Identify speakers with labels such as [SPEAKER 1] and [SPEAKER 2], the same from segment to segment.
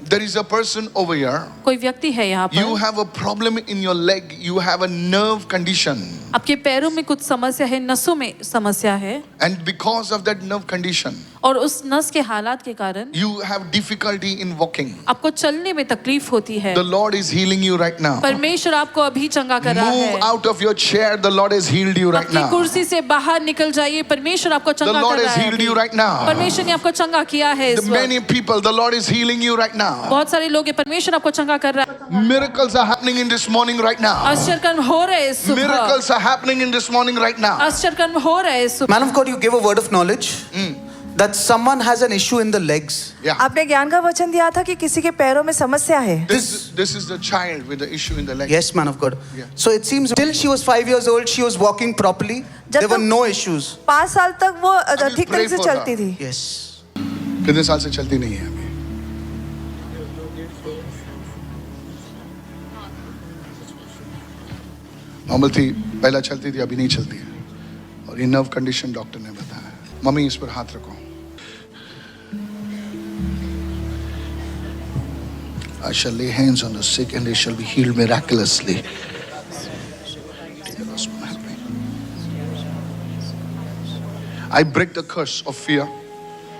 [SPEAKER 1] There is a person over here.
[SPEAKER 2] कोई व्यक्ति है यहाँ
[SPEAKER 1] You
[SPEAKER 2] पर,
[SPEAKER 1] have a problem in your leg. You have a nerve condition.
[SPEAKER 2] आपके पैरों में कुछ समस्या है, नसों में समस्या है,
[SPEAKER 1] And because of that nerve condition,
[SPEAKER 2] और उस नस के हालात के कारण
[SPEAKER 1] you have difficulty in walking.
[SPEAKER 2] आपको चलने में तकलीफ होती है।
[SPEAKER 1] The Lord is healing you right now.
[SPEAKER 2] परमेश्वर आपको अभी चंगा कर रहा
[SPEAKER 1] Move
[SPEAKER 2] है।
[SPEAKER 1] out of your chair. The Lord has healed you right
[SPEAKER 2] आपकी
[SPEAKER 1] now.
[SPEAKER 2] कुर्सी से बाहर निकल जाइए, परमेश्वर आपको
[SPEAKER 1] The
[SPEAKER 2] चंगा
[SPEAKER 1] Lord
[SPEAKER 2] कर
[SPEAKER 1] has
[SPEAKER 2] रहा है
[SPEAKER 1] healed you
[SPEAKER 2] अभी।
[SPEAKER 1] right now.
[SPEAKER 2] परमेश्वर ने आपको चंगा किया है इस
[SPEAKER 1] The many
[SPEAKER 2] वक्त।
[SPEAKER 1] people, the Lord is healing you right now.
[SPEAKER 2] बहुत सारे लोग हैं, परमेश्वर आपको चंगा कर रहा है।
[SPEAKER 1] Miracles are happening in this morning right now.
[SPEAKER 2] आश्चर्य कर्म हो रहे हैं इस सुबह।
[SPEAKER 1] Miracles are happening in this morning right now.
[SPEAKER 2] आश्चर्य कर्म हो रहे हैं इस सुबह।
[SPEAKER 3] Man of God, you gave a word of knowledge that someone has an issue in the legs.
[SPEAKER 1] Yeah.
[SPEAKER 4] आपने ज्ञान का वचन दिया था कि किसी के पैरों में समस्या है।
[SPEAKER 1] This is the child with the issue in the leg.
[SPEAKER 3] Yes, man of God.
[SPEAKER 1] Yeah.
[SPEAKER 3] So it seems till she was 5 years old, she was walking properly.
[SPEAKER 4] जब
[SPEAKER 3] There were
[SPEAKER 4] तक-
[SPEAKER 3] no issues.
[SPEAKER 4] 5 साल तक वो ठीक
[SPEAKER 1] pray
[SPEAKER 4] तरह से
[SPEAKER 1] for
[SPEAKER 4] चलती
[SPEAKER 1] her.
[SPEAKER 4] थी।
[SPEAKER 3] Yes.
[SPEAKER 1] कितने साल से चलती नहीं है अभी? नॉर्मल थी, पहला चलती थी, अभी नहीं चलती है। और ये नर्व कंडीशन डॉक्टर ने बताया। मम्मी इस पर हाथ रखो। I shall lay hands on the sick and they shall be healed miraculously. I break the curse of fear.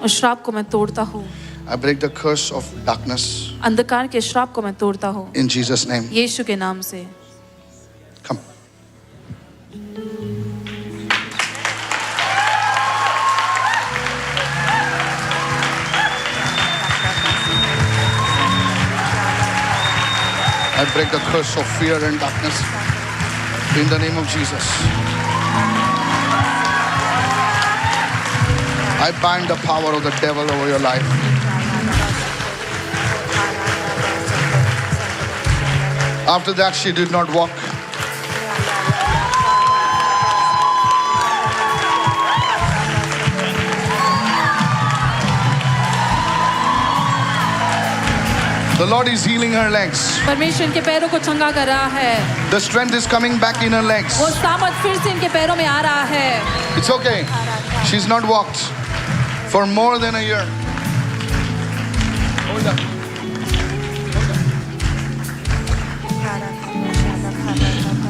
[SPEAKER 2] और श्राप को मैं तोड़ता हूँ,
[SPEAKER 1] I break the curse of darkness
[SPEAKER 2] अंधकार के श्राप को मैं तोड़ता हूँ
[SPEAKER 1] in Jesus' name.
[SPEAKER 2] यीशु के नाम से।
[SPEAKER 1] Come. I break the curse of fear and darkness in the name of Jesus. I bind the power of the devil over your life. After that, she did not walk. The Lord is healing her legs.
[SPEAKER 2] परमेश्वर इनके पैरों को चंगा कर रहा है।
[SPEAKER 1] The strength is coming back in her legs.
[SPEAKER 2] वो सामर्थ फिर से इनके पैरों में आ रहा है।
[SPEAKER 1] It's okay. She's not walked for more than a year. Hold up.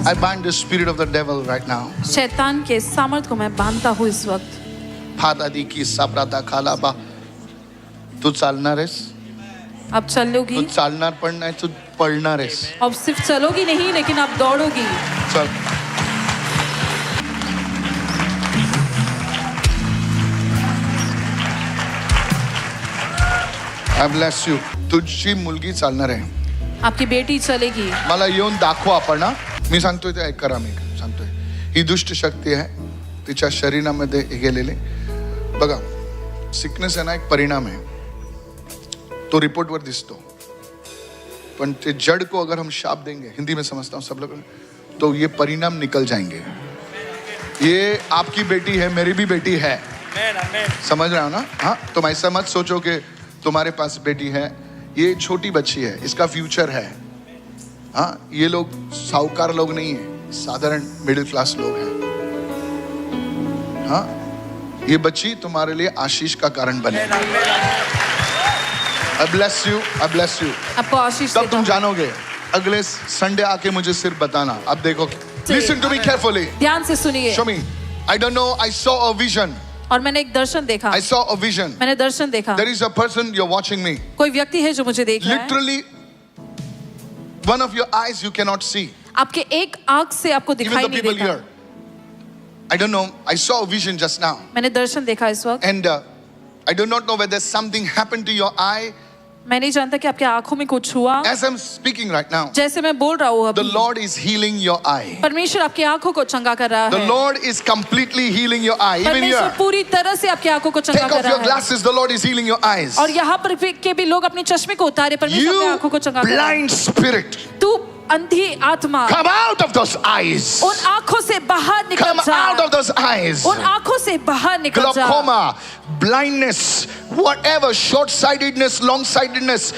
[SPEAKER 1] I bind the spirit of the devil right now.
[SPEAKER 2] शैतान के सामर्थ को मैं बांधता हूँ इस वक्त।
[SPEAKER 1] फादादी की साप्राता खालाबा. तू चालणार आहेस?
[SPEAKER 2] अब चलोगी,
[SPEAKER 1] तू चालणार पण नाही, तू पळणार आहेस.
[SPEAKER 2] अब सिर्फ चलोगी नहीं लेकिन अब दौड़ोगी।
[SPEAKER 1] चल. I bless you. तुझी मुलगी चालणार आहे.
[SPEAKER 2] आपकी बेटी चलेगी।
[SPEAKER 1] मला येऊन दाखवा आपण ना. मी सांगतोय ते ऐक करा. मी सांगतोय ही दुष्ट शक्ती आहे तिच्या शरीरामध्ये गेलेले. बघा, सिकनेस आहे ना एक परिणाम है, तो रिपोर्ट वर दिसतो, पण ते जड़ को अगर हम शाप देंगे, हिंदी में समझता हूँ सब लोग, तो ये परिणाम निकल जाएंगे. ये आपकी बेटी है, मेरी भी बेटी है, समझ रहे हो ना? हाँ, तुम ऐसा मत सोचो कि तुम्हारे पास बेटी है. ये छोटी बच्ची है, इसका फ्यूचर है. हाँ, ये लोग साहूकार लोग नहीं है, साधारण मिडिल क्लास लोग हैं. हाँ, ये बच्ची तुम्हारे लिए आशीष का कारण बने. I bless you, I bless you.
[SPEAKER 2] आपको आशीष
[SPEAKER 1] तब
[SPEAKER 2] देता
[SPEAKER 1] तुम
[SPEAKER 2] हूँ।
[SPEAKER 1] जानोगे. अगले संडे आके मुझे सिर्फ बताना. अब देखो. Listen to me carefully.
[SPEAKER 2] ध्यान से सुनिए।
[SPEAKER 1] Show me. I don't know. I saw a vision.
[SPEAKER 2] और मैंने एक दर्शन देखा।
[SPEAKER 1] I saw a vision.
[SPEAKER 2] मैंने दर्शन देखा।
[SPEAKER 1] There is a person, you're watching me.
[SPEAKER 2] कोई व्यक्ति है जो मुझे देख रहा है।
[SPEAKER 1] Literally, one of your eyes you cannot see.
[SPEAKER 2] आपके एक आंख से आपको
[SPEAKER 1] Even
[SPEAKER 2] दिखाई
[SPEAKER 1] the
[SPEAKER 2] नहीं
[SPEAKER 1] people
[SPEAKER 2] देता।
[SPEAKER 1] here. I don't know. I saw a vision just now.
[SPEAKER 2] मैंने दर्शन देखा इस वक्त।
[SPEAKER 1] And I do not know whether something happened to your eye.
[SPEAKER 2] मैं नहीं जानता कि आपके आंखों में कुछ हुआ।
[SPEAKER 1] As I'm speaking right now,
[SPEAKER 2] जैसे मैं बोल रहा हूँ
[SPEAKER 1] the
[SPEAKER 2] अभी,
[SPEAKER 1] Lord is healing your eye.
[SPEAKER 2] परमेश्वर आपकी आंखों को चंगा कर रहा
[SPEAKER 1] The
[SPEAKER 2] है।
[SPEAKER 1] Lord is completely healing your eye. Even
[SPEAKER 2] परमेश्वर
[SPEAKER 1] here.
[SPEAKER 2] पूरी तरह से आपकी आंखों को चंगा
[SPEAKER 1] Take
[SPEAKER 2] कर
[SPEAKER 1] off your
[SPEAKER 2] रहा है।
[SPEAKER 1] glasses. The Lord is healing your eyes.
[SPEAKER 2] और यहाँ पर के भी लोग अपने चश्मे को उतारे, परमेश्वर आपकी
[SPEAKER 1] You
[SPEAKER 2] आंखों को चंगा कर रहा है।
[SPEAKER 1] blind spirit,
[SPEAKER 2] तू अंधी आत्मा,
[SPEAKER 1] come out of those eyes.
[SPEAKER 2] उन आंखों से बाहर निकल
[SPEAKER 1] Come out
[SPEAKER 2] जा।
[SPEAKER 1] of those eyes.
[SPEAKER 2] उन आंखों से बाहर निकल जा।
[SPEAKER 1] Glaucoma, blindness, whatever, short-sightedness, long-sightedness,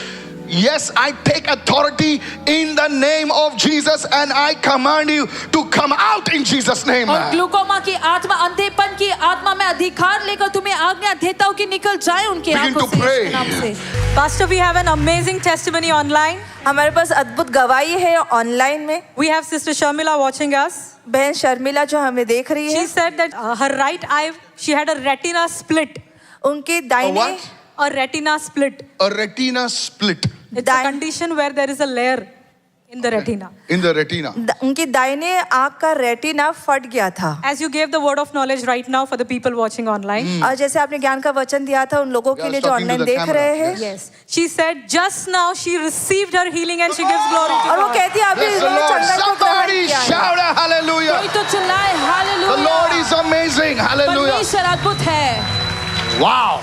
[SPEAKER 1] Yes, I take authority in the name of Jesus and I command you to come out in Jesus' name.
[SPEAKER 2] और ग्लूकोमा की आत्मा, अंधेपन की आत्मा, मैं अधिकार लेकर तुम्हें आज्ञा देता हूँ कि निकल जाए उनकी
[SPEAKER 1] Begin
[SPEAKER 2] आंखों
[SPEAKER 1] to
[SPEAKER 2] से
[SPEAKER 1] pray.
[SPEAKER 2] यीशु के नाम से।
[SPEAKER 5] Pastor, we have an amazing testimony online.
[SPEAKER 4] हमारे पास अद्भुत गवाही है ऑनलाइन में।
[SPEAKER 5] We have Sister Sharmila watching us.
[SPEAKER 4] बहन शर्मिला जो हमें देख रही
[SPEAKER 5] She
[SPEAKER 4] है,
[SPEAKER 5] said that her right eye, she had a retina split.
[SPEAKER 4] उनकी दाहिने
[SPEAKER 1] what?
[SPEAKER 5] A retina split.
[SPEAKER 1] A retina split
[SPEAKER 5] It's a condition where there is a layer in the retina.
[SPEAKER 1] in the retina.
[SPEAKER 4] उनकी दाहिने आँख का retina फट गया था।
[SPEAKER 5] As you gave the word of knowledge right now for the people watching online.
[SPEAKER 4] और जैसे आपने ज्ञान का वचन दिया था उन लोगों के
[SPEAKER 1] Yeah,
[SPEAKER 4] लिए जो
[SPEAKER 1] talking to
[SPEAKER 4] ऑनलाइन
[SPEAKER 1] the
[SPEAKER 4] देख
[SPEAKER 1] camera.
[SPEAKER 4] रहे हैं,
[SPEAKER 1] Yes.
[SPEAKER 5] Yes. She said just now she received her healing and she gives glory to
[SPEAKER 4] और वो
[SPEAKER 5] God.
[SPEAKER 4] कहती है अभी
[SPEAKER 1] Bless the
[SPEAKER 4] उन्होंने
[SPEAKER 1] Lord.
[SPEAKER 4] चंगाई को ग्रहण
[SPEAKER 1] Somebody
[SPEAKER 4] किया है।
[SPEAKER 1] shout a hallelujah.
[SPEAKER 2] कोई तो चिल्लाए
[SPEAKER 1] The
[SPEAKER 2] hallelujah.
[SPEAKER 1] Lord is amazing. Hallelujah.
[SPEAKER 2] परमेश्वर अद्भुत है।
[SPEAKER 1] Wow.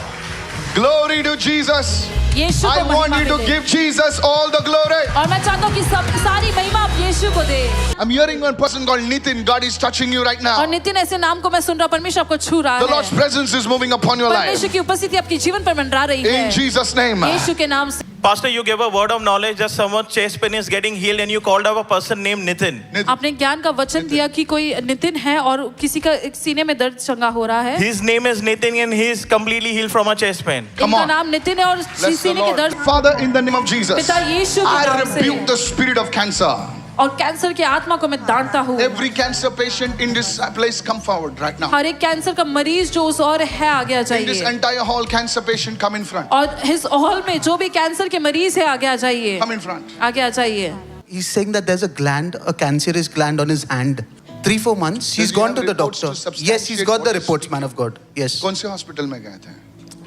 [SPEAKER 1] Glory to Jesus.
[SPEAKER 2] Yeshu
[SPEAKER 1] I
[SPEAKER 2] को
[SPEAKER 1] want
[SPEAKER 2] महिमा
[SPEAKER 1] you to
[SPEAKER 2] मिले।
[SPEAKER 1] give Jesus all the glory.
[SPEAKER 2] और मैं चाहता हूँ कि सब सारी महिमा आप यीशु को दे।
[SPEAKER 1] I'm hearing one person called Nitin. God is touching you right now.
[SPEAKER 2] और नितिन ऐसे नाम को मैं सुन रहा हूँ, परमेश्वर आपको छू रहा
[SPEAKER 1] The Lord's
[SPEAKER 2] है।
[SPEAKER 1] presence is moving upon your life.
[SPEAKER 2] परमेश्वर की उपस्थिति आपके जीवन पर मंडरा रही है।
[SPEAKER 1] In Jesus' name.
[SPEAKER 2] यीशु के नाम से।
[SPEAKER 6] Pastor, you gave a word of knowledge that someone's chest pain is getting healed and you called out a person named Nitin.
[SPEAKER 2] आपने ज्ञान का वचन दिया कि कोई नितिन है और किसी का एक सीने में दर्द चंगा हो रहा है।
[SPEAKER 6] His name is Nitin and he is completely healed from a chest pain.
[SPEAKER 1] Come
[SPEAKER 2] इनका
[SPEAKER 1] on.
[SPEAKER 2] नाम नितिन है और
[SPEAKER 1] Bless the
[SPEAKER 2] सीने के
[SPEAKER 1] Lord.
[SPEAKER 2] दर्द
[SPEAKER 1] Father, in the name of Jesus,
[SPEAKER 2] पिता यीशु के
[SPEAKER 1] I
[SPEAKER 2] नाम से
[SPEAKER 1] rebuke the spirit of cancer.
[SPEAKER 2] और कैंसर की आत्मा को मैं डांटता हूँ।
[SPEAKER 1] Every cancer patient in this place, come forward right now.
[SPEAKER 2] हर एक कैंसर का मरीज जो उस और है आगे आ
[SPEAKER 1] In this
[SPEAKER 2] जाइए।
[SPEAKER 1] entire hall, cancer patient, come in front.
[SPEAKER 2] और इस हॉल में जो भी कैंसर के मरीज है आगे आ जाइए।
[SPEAKER 1] Come in front.
[SPEAKER 2] आगे आ जाइए।
[SPEAKER 3] He's saying that there's a gland, a cancerous gland on his hand. 3-4 months. He's
[SPEAKER 1] Does he
[SPEAKER 3] gone
[SPEAKER 1] have
[SPEAKER 3] to the
[SPEAKER 1] reports
[SPEAKER 3] doctor.
[SPEAKER 1] to substantiate
[SPEAKER 3] Yes, he's got
[SPEAKER 1] what
[SPEAKER 3] the
[SPEAKER 1] is-
[SPEAKER 3] reports, man of God. Yes.
[SPEAKER 1] कौन से hospital में गए थे?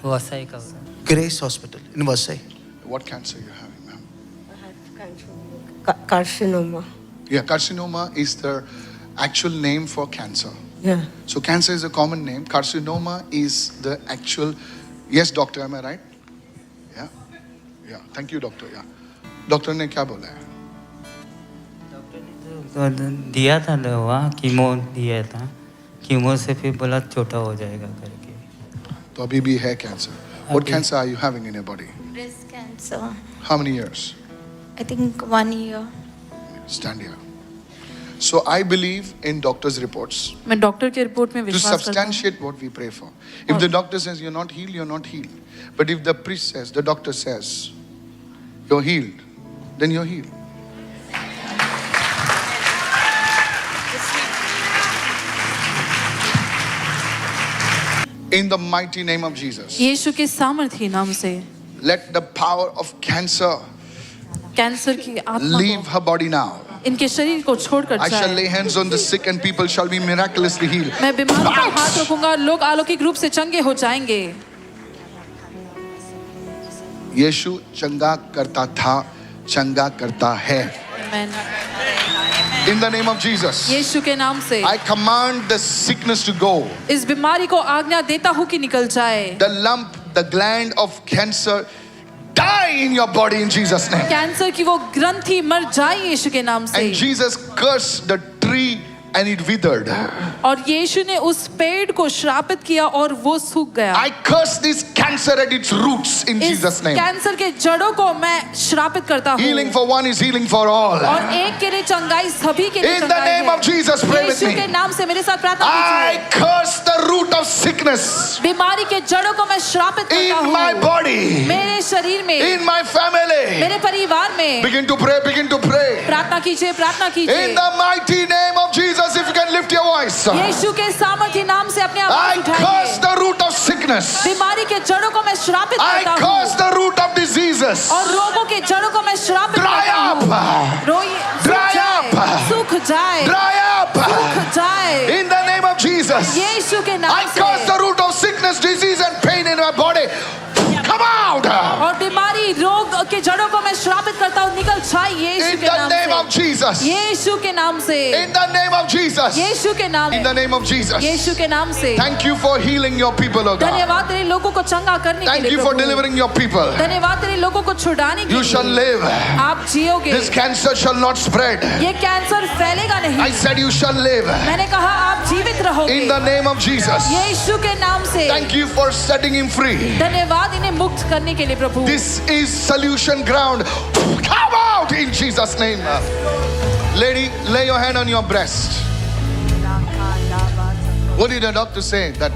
[SPEAKER 7] वसई का
[SPEAKER 3] Grace Hospital in Vasai.
[SPEAKER 1] What cancer you having, ma'am?
[SPEAKER 8] Carcinoma.
[SPEAKER 1] Yeah, carcinoma is the actual name for cancer.
[SPEAKER 8] Yeah.
[SPEAKER 1] So cancer is a common name. Carcinoma is the actual. Yes, doctor, am I right? Yeah. Yeah. Thank you, doctor. Yeah. Doctor ने क्या बोला है?
[SPEAKER 7] तो दिया था दवा, chemo दिया था, कीमो से फिर बोला छोटा हो जाएगा करके।
[SPEAKER 1] तो अभी भी है कैंसर. What
[SPEAKER 7] अभी-
[SPEAKER 1] cancer are you having in your body?
[SPEAKER 9] Breast cancer.
[SPEAKER 1] How many years?
[SPEAKER 9] I think 1 year.
[SPEAKER 1] Stand here. So I believe in doctor's reports
[SPEAKER 2] मैं डॉक्टर की रिपोर्ट में
[SPEAKER 1] to
[SPEAKER 2] विश्वास करता हूँ।
[SPEAKER 1] substantiate what we pray for. If the doctor says you're not healed, you're not healed. But if the priest says, the doctor says, you're healed, then you're healed. In the mighty name of Jesus,
[SPEAKER 2] यीशु के सामर्थ्य नाम से
[SPEAKER 1] let the power of cancer
[SPEAKER 2] cancer की आत्मा
[SPEAKER 1] leave
[SPEAKER 2] को
[SPEAKER 1] her body now.
[SPEAKER 2] इनके शरीर को छोड़कर
[SPEAKER 1] I shall lay
[SPEAKER 2] जाए।
[SPEAKER 1] hands on the sick and people shall be miraculously healed.
[SPEAKER 2] मैं बीमार पर हाथ रखूंगा और लोग अलौकिक रूप से चंगे हो जाएंगे।
[SPEAKER 1] यीशु चंगा करता था, चंगा करता है.
[SPEAKER 2] आमीन।
[SPEAKER 1] In the name of Jesus,
[SPEAKER 2] यीशु के नाम से
[SPEAKER 1] I command the sickness to go.
[SPEAKER 2] इस बीमारी को आज्ञा देता हूँ कि निकल जाए।
[SPEAKER 1] The lump, the gland of cancer, die in your body in Jesus' name.
[SPEAKER 2] Cancer की वो ग्रंथि मर जाए यीशु के नाम से।
[SPEAKER 1] And Jesus cursed the tree and it withered.
[SPEAKER 2] और यीशु ने उस पेड़ को श्रापित किया और वो सूख गया।
[SPEAKER 1] I curse this cancer at its roots in
[SPEAKER 2] इस
[SPEAKER 1] Jesus' name.
[SPEAKER 2] कैंसर के जड़ों को मैं श्रापित करता हूँ।
[SPEAKER 1] Healing for one is healing for all.
[SPEAKER 2] और एक के लिए चंगाई सभी के लिए
[SPEAKER 1] In the
[SPEAKER 2] चंगाई
[SPEAKER 1] name
[SPEAKER 2] है।
[SPEAKER 1] of Jesus, pray with
[SPEAKER 2] Yeshu
[SPEAKER 1] me.
[SPEAKER 2] के नाम से मेरे साथ प्रार्थना
[SPEAKER 1] I
[SPEAKER 2] कीजिए।
[SPEAKER 1] curse the root of sickness
[SPEAKER 2] बीमारी के जड़ों को मैं श्रापित करता
[SPEAKER 1] in my
[SPEAKER 2] हूँ।
[SPEAKER 1] body,
[SPEAKER 2] मेरे शरीर में,
[SPEAKER 1] in my family.
[SPEAKER 2] मेरे परिवार में।
[SPEAKER 1] Begin to pray, begin to pray.
[SPEAKER 2] प्रार्थना कीजिए, प्रार्थना
[SPEAKER 1] In
[SPEAKER 2] कीजिए।
[SPEAKER 1] the mighty name of Jesus, if you can lift your voice.
[SPEAKER 2] यीशु के सामर्थ्य नाम से अपने
[SPEAKER 1] I
[SPEAKER 2] आवाज
[SPEAKER 1] curse
[SPEAKER 2] उठाइए।
[SPEAKER 1] the root of sickness.
[SPEAKER 2] बीमारी के जड़ों को मैं श्रापित
[SPEAKER 1] I
[SPEAKER 2] करता
[SPEAKER 1] curse
[SPEAKER 2] हूँ
[SPEAKER 1] the root of diseases.
[SPEAKER 2] और रोगों के जड़ों को मैं श्रापित
[SPEAKER 1] Dry
[SPEAKER 2] करता
[SPEAKER 1] up.
[SPEAKER 2] हूँ।
[SPEAKER 1] Dry up.
[SPEAKER 2] सूख जाए,
[SPEAKER 1] Dry up.
[SPEAKER 2] सूख जाए।
[SPEAKER 1] In the name of Jesus.
[SPEAKER 2] यीशु के
[SPEAKER 1] I
[SPEAKER 2] नाम
[SPEAKER 1] curse the
[SPEAKER 2] से
[SPEAKER 1] root of sickness, disease, and pain in my body. Come out.
[SPEAKER 2] और बीमारी रोग के जड़ों को मैं श्रापित करता हूँ, निकल जाए यीशु
[SPEAKER 1] In
[SPEAKER 2] के
[SPEAKER 1] the name
[SPEAKER 2] नाम
[SPEAKER 1] of
[SPEAKER 2] से।
[SPEAKER 1] Jesus.
[SPEAKER 2] यीशु के नाम से,
[SPEAKER 1] In the name of Jesus.
[SPEAKER 2] यीशु के नाम
[SPEAKER 1] In the name of Jesus.
[SPEAKER 2] यीशु के नाम से।
[SPEAKER 1] Thank you for healing your people, oh God.
[SPEAKER 2] धन्यवाद तेरे लोगों को चंगा करने के
[SPEAKER 1] Thank
[SPEAKER 2] लिए
[SPEAKER 1] you for
[SPEAKER 2] Prabhu.
[SPEAKER 1] delivering your people.
[SPEAKER 2] धन्यवाद तेरे लोगों को छुड़ाने के
[SPEAKER 1] You shall
[SPEAKER 2] लिए।
[SPEAKER 1] live.
[SPEAKER 2] आप जियोगे,
[SPEAKER 1] This cancer shall not spread.
[SPEAKER 2] ये कैंसर फैलेगा नहीं।
[SPEAKER 1] I said you shall live.
[SPEAKER 2] मैंने कहा आप जीवित रहोगे
[SPEAKER 1] In the name of Jesus.
[SPEAKER 2] यीशु के नाम से।
[SPEAKER 1] Thank you for setting him free.
[SPEAKER 2] धन्यवाद इन्हें मुक्त करने के लिए प्रभु।
[SPEAKER 1] This is solution ground. Come out in Jesus' name. Lady, lay your hand on your breast. What did the doctor say? That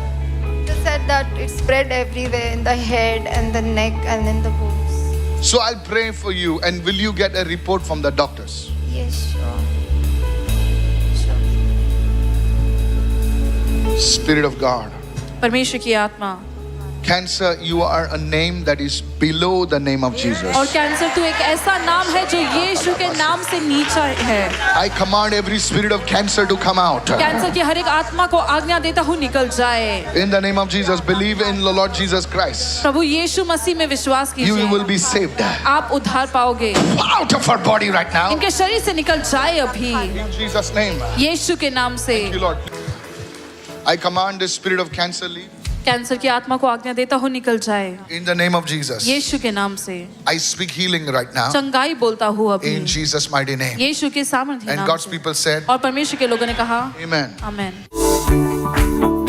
[SPEAKER 9] They said that it spread everywhere in the head and the neck and in the bones.
[SPEAKER 1] so I'll pray for you, and will you get a report from the doctors?
[SPEAKER 9] Yes, sure. Sure.
[SPEAKER 1] Spirit of God.
[SPEAKER 2] परमेश्वर की आत्मा।
[SPEAKER 1] Cancer, you are a name that is below the name of Jesus.
[SPEAKER 2] और cancer तू एक ऐसा नाम है जो यीशु के नाम से नीचा है।
[SPEAKER 1] I command every spirit of cancer to come out.
[SPEAKER 2] Cancer की हर एक आत्मा को आज्ञा देता हूँ निकल जाए।
[SPEAKER 1] In the name of Jesus, believe in the Lord Jesus Christ.
[SPEAKER 2] प्रभु यीशु मसीह में विश्वास
[SPEAKER 1] You
[SPEAKER 2] कीजिए।
[SPEAKER 1] will be saved.
[SPEAKER 2] आप उद्धार पाओगे।
[SPEAKER 1] Out of her body right now.
[SPEAKER 2] इनके शरीर से निकल जाए अभी
[SPEAKER 1] In Jesus' name.
[SPEAKER 2] यीशु के नाम से।
[SPEAKER 1] Thank you, Lord. I command the spirit of cancer leave.
[SPEAKER 2] Cancer की आत्मा को आज्ञा देता हूँ निकल जाए
[SPEAKER 1] In the name of Jesus.
[SPEAKER 2] यीशु के नाम से।
[SPEAKER 1] I speak healing right now.
[SPEAKER 2] चंगाई बोलता हूँ अभी
[SPEAKER 1] In Jesus' mighty name.
[SPEAKER 2] यीशु के सामर्थ्य
[SPEAKER 1] And
[SPEAKER 2] नाम
[SPEAKER 1] God's
[SPEAKER 2] से।
[SPEAKER 1] people said,
[SPEAKER 2] और परमेश्वर के लोगों ने कहा
[SPEAKER 1] Amen.
[SPEAKER 2] आमेन।